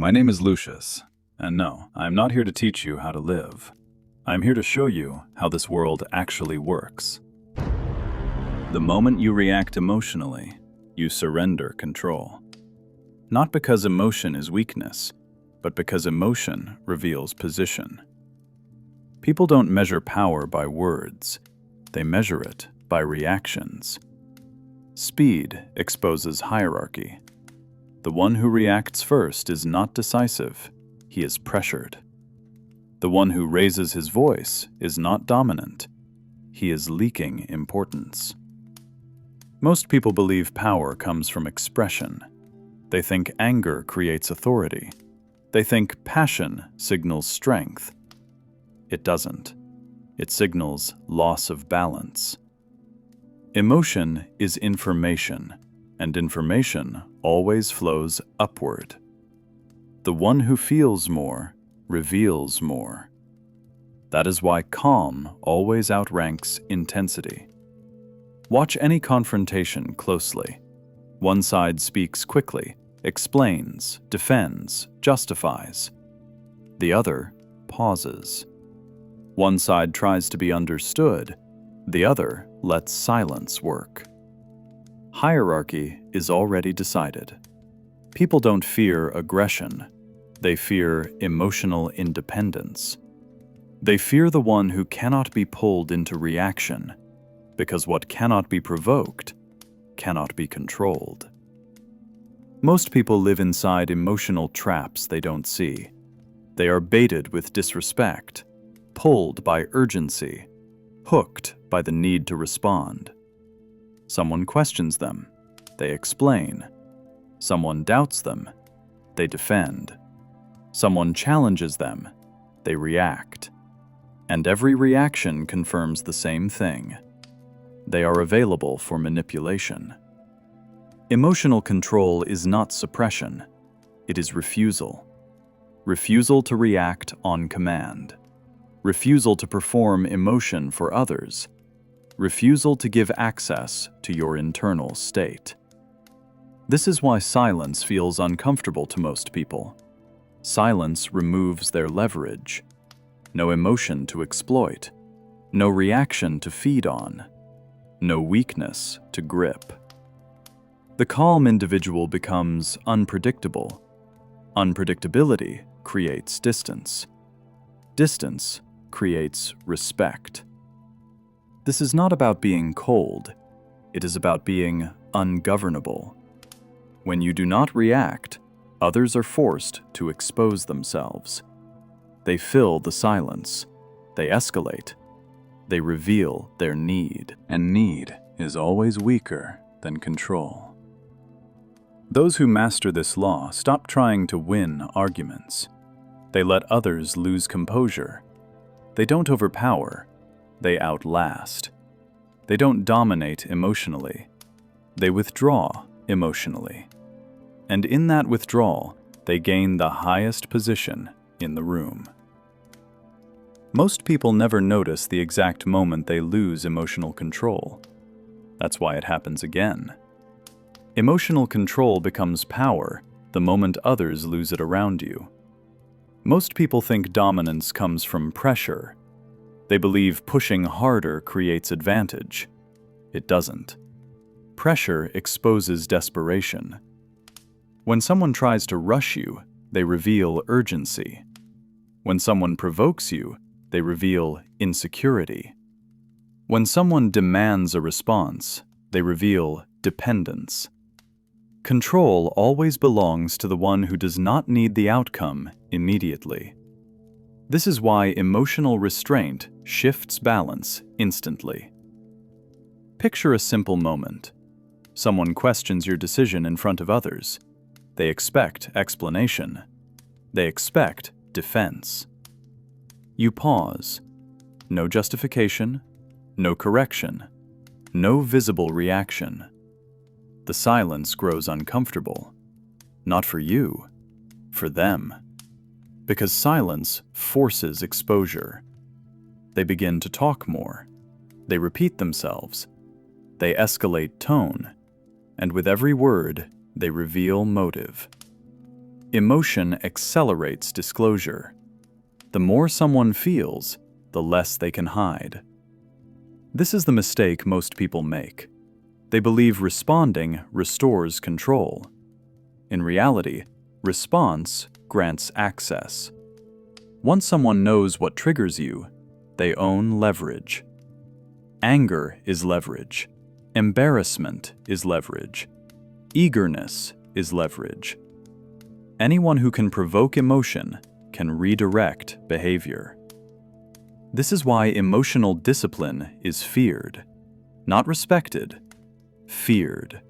My name is Lucius, and no, I'm not here to teach you how to live. I'm here to show you how this world actually works. The moment you react emotionally, you surrender control. Not because emotion is weakness, but because emotion reveals position. People don't measure power by words, they measure it by reactions. Speed exposes hierarchy. The one who reacts first is not decisive, he is pressured. The one who raises his voice is not dominant, he is leaking importance. Most people believe power comes from expression. They think anger creates authority. They think passion signals strength. It doesn't. It signals loss of balance. Emotion is information, and information always flows upward. The one who feels more reveals more. That is why calm always outranks intensity. Watch any confrontation closely. One side speaks quickly, explains, defends, justifies. The other pauses. One side tries to be understood, the other lets silence work. Hierarchy is already decided. People don't fear aggression, they fear emotional independence. They fear the one who cannot be pulled into reaction, because what cannot be provoked cannot be controlled. Most people live inside emotional traps they don't see. They are baited with disrespect, pulled by urgency, hooked by the need to respond. Someone questions them, they explain. Someone doubts them, they defend. Someone challenges them, they react. And every reaction confirms the same thing. They are available for manipulation. Emotional control is not suppression, it is refusal. Refusal to react on command. Refusal to perform emotion for others. Refusal to give access to your internal state. This is why silence feels uncomfortable to most people. Silence removes their leverage. No emotion to exploit. No reaction to feed on. No weakness to grip. The calm individual becomes unpredictable. Unpredictability creates distance. Distance creates respect. This is not about being cold. It is about being ungovernable. When you do not react, others are forced to expose themselves. They fill the silence. They escalate. They reveal their need. And need is always weaker than control. Those who master this law stop trying to win arguments. They let others lose composure. They don't overpower. They outlast. They don't dominate emotionally. They withdraw emotionally. And in that withdrawal, they gain the highest position in the room. Most people never notice the exact moment they lose emotional control. That's why it happens again. Emotional control becomes power the moment others lose it around you. Most people think dominance comes from pressure. They believe pushing harder creates advantage. It doesn't. Pressure exposes desperation. When someone tries to rush you, they reveal urgency. When someone provokes you, they reveal insecurity. When someone demands a response, they reveal dependence. Control always belongs to the one who does not need the outcome immediately. This is why emotional restraint shifts balance instantly. Picture a simple moment. Someone questions your decision in front of others. They expect explanation. They expect defense. You pause. No justification, no correction, no visible reaction. The silence grows uncomfortable. Not for you, for them. Because silence forces exposure. They begin to talk more. They repeat themselves. They escalate tone. And with every word, they reveal motive. Emotion accelerates disclosure. The more someone feels, the less they can hide. This is the mistake most people make. They believe responding restores control. In reality, response grants access. Once someone knows what triggers you, they own leverage. Anger is leverage. Embarrassment is leverage. Eagerness is leverage. Anyone who can provoke emotion can redirect behavior. This is why emotional discipline is feared, not respected, feared,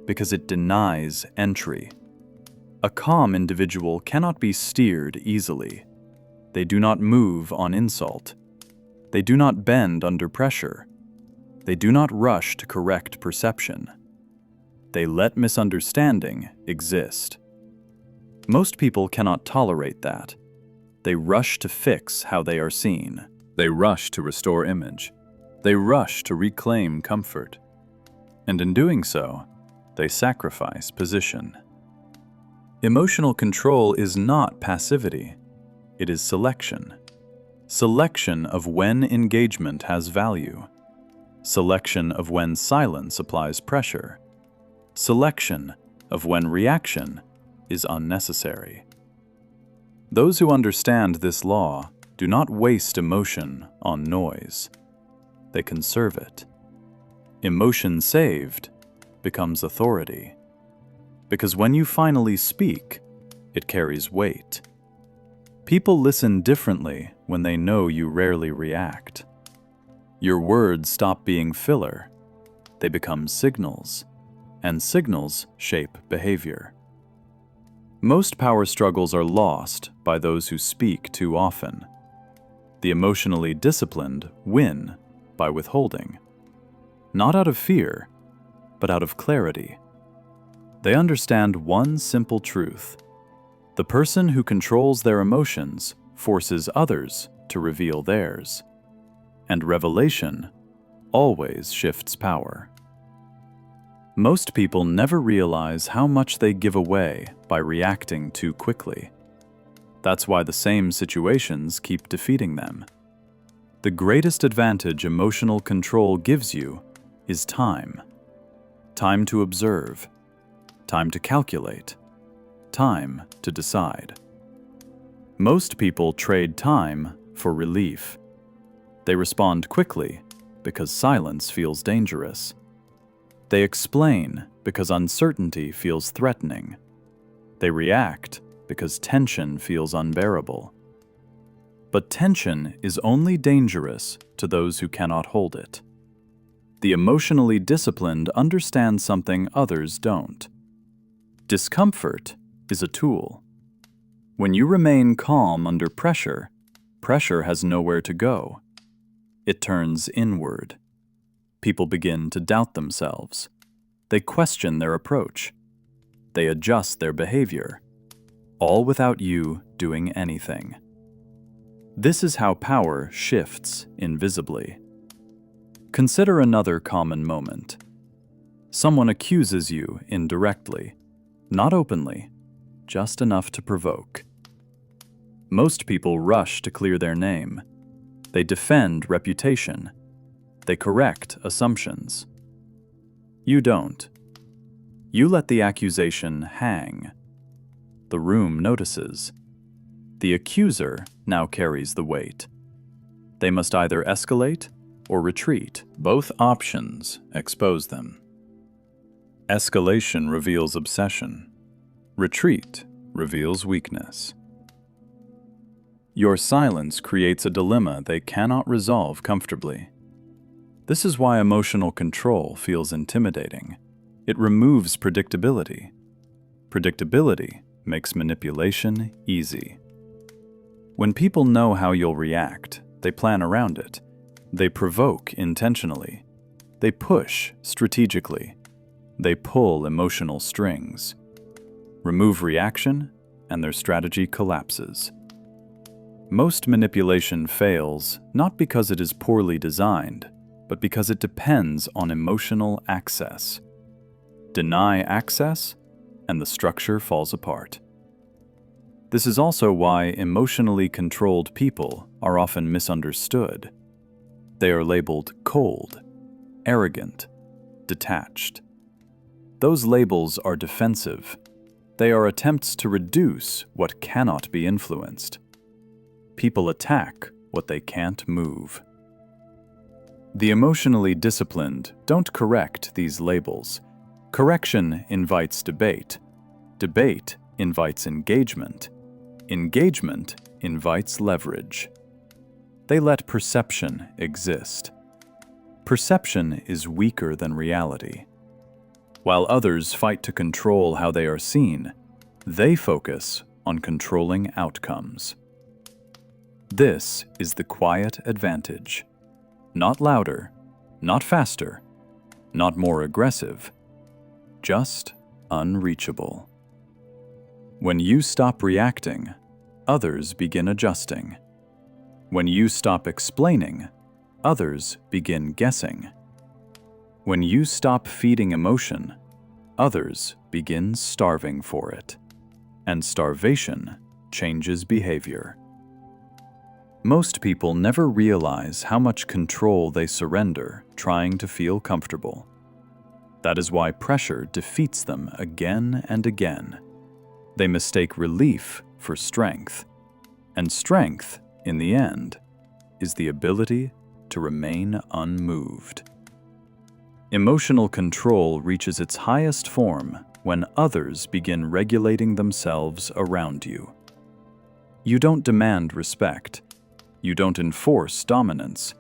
because it denies entry. A calm individual cannot be steered easily. They do not move on insult. They do not bend under pressure. They do not rush to correct perception. They let misunderstanding exist. Most people cannot tolerate that. They rush to fix how they are seen. They rush to restore image. They rush to reclaim comfort. And in doing so, they sacrifice position. Emotional control is not passivity. It is selection. Selection of when engagement has value. Selection of when silence applies pressure. Selection of when reaction is unnecessary. Those who understand this law do not waste emotion on noise. They conserve it. Emotion saved becomes authority. Because when you finally speak, it carries weight. People listen differently when they know you rarely react. Your words stop being filler. They become signals, and signals shape behavior. Most power struggles are lost by those who speak too often. The emotionally disciplined win by withholding. Not out of fear, but out of clarity. They understand one simple truth. The person who controls their emotions forces others to reveal theirs. And revelation always shifts power. Most people never realize how much they give away by reacting too quickly. That's why the same situations keep defeating them. The greatest advantage emotional control gives you is time. Time to observe. Time to calculate. Time to decide. Most people trade time for relief. They respond quickly because silence feels dangerous. They explain because uncertainty feels threatening. They react because tension feels unbearable. But tension is only dangerous to those who cannot hold it. The emotionally disciplined understand something others don't. Discomfort is a tool. When you remain calm under pressure, pressure has nowhere to go. It turns inward. People begin to doubt themselves. They question their approach. They adjust their behavior, all without you doing anything. This is how power shifts invisibly. Consider another common moment. Someone accuses you indirectly, not openly, just enough to provoke. Most people rush to clear their name. They defend reputation. They correct assumptions. You don't. You let the accusation hang. The room notices. The accuser now carries the weight. They must either escalate or retreat. Both options expose them. Escalation reveals obsession. Retreat reveals weakness. Your silence creates a dilemma they cannot resolve comfortably. This is why emotional control feels intimidating. It removes predictability. Predictability makes manipulation easy. When people know how you'll react, they plan around it. They provoke intentionally. They push strategically. They pull emotional strings. Remove reaction, and their strategy collapses. Most manipulation fails not because it is poorly designed, but because it depends on emotional access. Deny access, and the structure falls apart. This is also why emotionally controlled people are often misunderstood. They are labeled cold, arrogant, detached. Those labels are defensive. They are attempts to reduce what cannot be influenced. People attack what they can't move. The emotionally disciplined don't correct these labels. Correction invites debate. Debate invites engagement. Engagement invites leverage. They let perception exist. Perception is weaker than reality. While others fight to control how they are seen, they focus on controlling outcomes. This is the quiet advantage. Not louder, not faster, not more aggressive, just unreachable. When you stop reacting, others begin adjusting. When you stop explaining, others begin guessing. When you stop feeding emotion, others begin starving for it. And starvation changes behavior. Most people never realize how much control they surrender trying to feel comfortable. That is why pressure defeats them again and again. They mistake relief for strength, and strength, in the end, is the ability to remain unmoved. Emotional control reaches its highest form when others begin regulating themselves around you. You don't demand respect. You don't enforce dominance.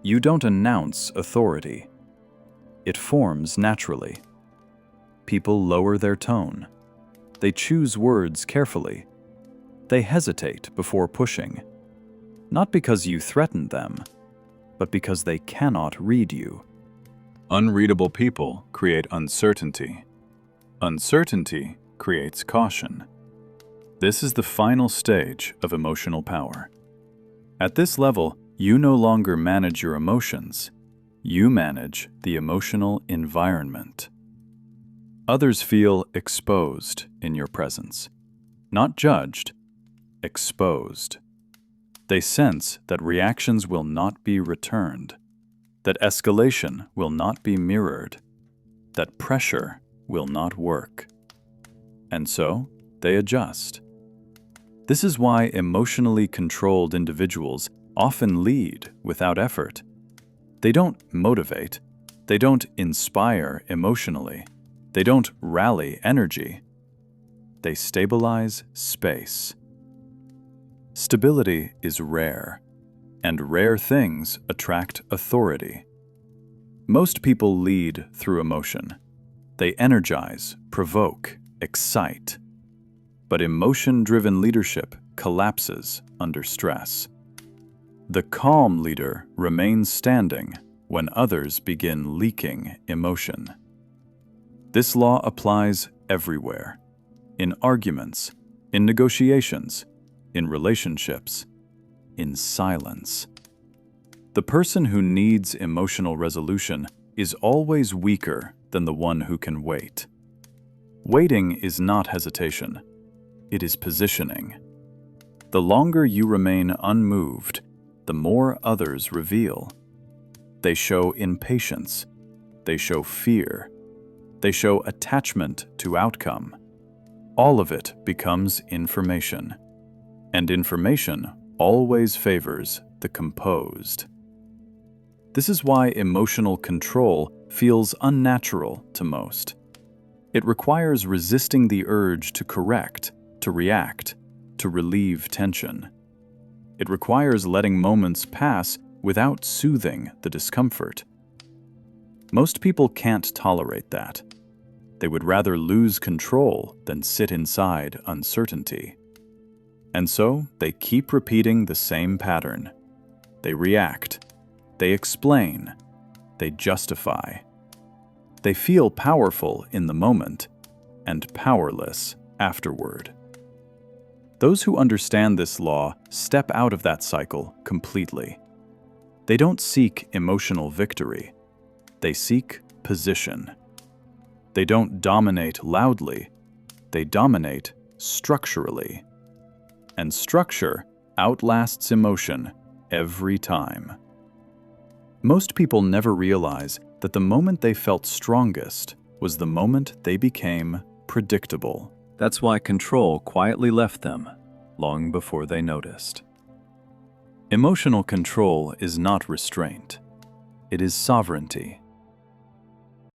You don't announce authority. It forms naturally. People lower their tone. They choose words carefully. They hesitate before pushing. Not because you threatened them, but because they cannot read you. Unreadable people create uncertainty. Uncertainty creates caution. This is the final stage of emotional power. At this level, you no longer manage your emotions. You manage the emotional environment. Others feel exposed in your presence. Not judged, exposed. They sense that reactions will not be returned, that escalation will not be mirrored, that pressure will not work. And so, they adjust. This is why emotionally controlled individuals often lead without effort. They don't motivate. They don't inspire emotionally. They don't rally energy. They stabilize space. Stability is rare, and rare things attract authority. Most people lead through emotion. They energize, provoke, excite. But emotion-driven leadership collapses under stress. The calm leader remains standing when others begin leaking emotion. This law applies everywhere, in arguments, in negotiations, in relationships, in silence. The person who needs emotional resolution is always weaker than the one who can wait. Waiting is not hesitation. It is positioning. The longer you remain unmoved, the more others reveal. They show impatience. They show fear. They show attachment to outcome. All of it becomes information. And information always favors the composed. This is why emotional control feels unnatural to most. It requires resisting the urge to correct, to react, to relieve tension. It requires letting moments pass without soothing the discomfort. Most people can't tolerate that. They would rather lose control than sit inside uncertainty. And so they keep repeating the same pattern. They react. They explain. They justify. They feel powerful in the moment and powerless afterward. Those who understand this law step out of that cycle completely. They don't seek emotional victory. They seek position. They don't dominate loudly. They dominate structurally. and structure outlasts emotion every time. Most people never realize that the moment they felt strongest was the moment they became predictable. That's why control quietly left them long before they noticed. Emotional control is not restraint. It is sovereignty.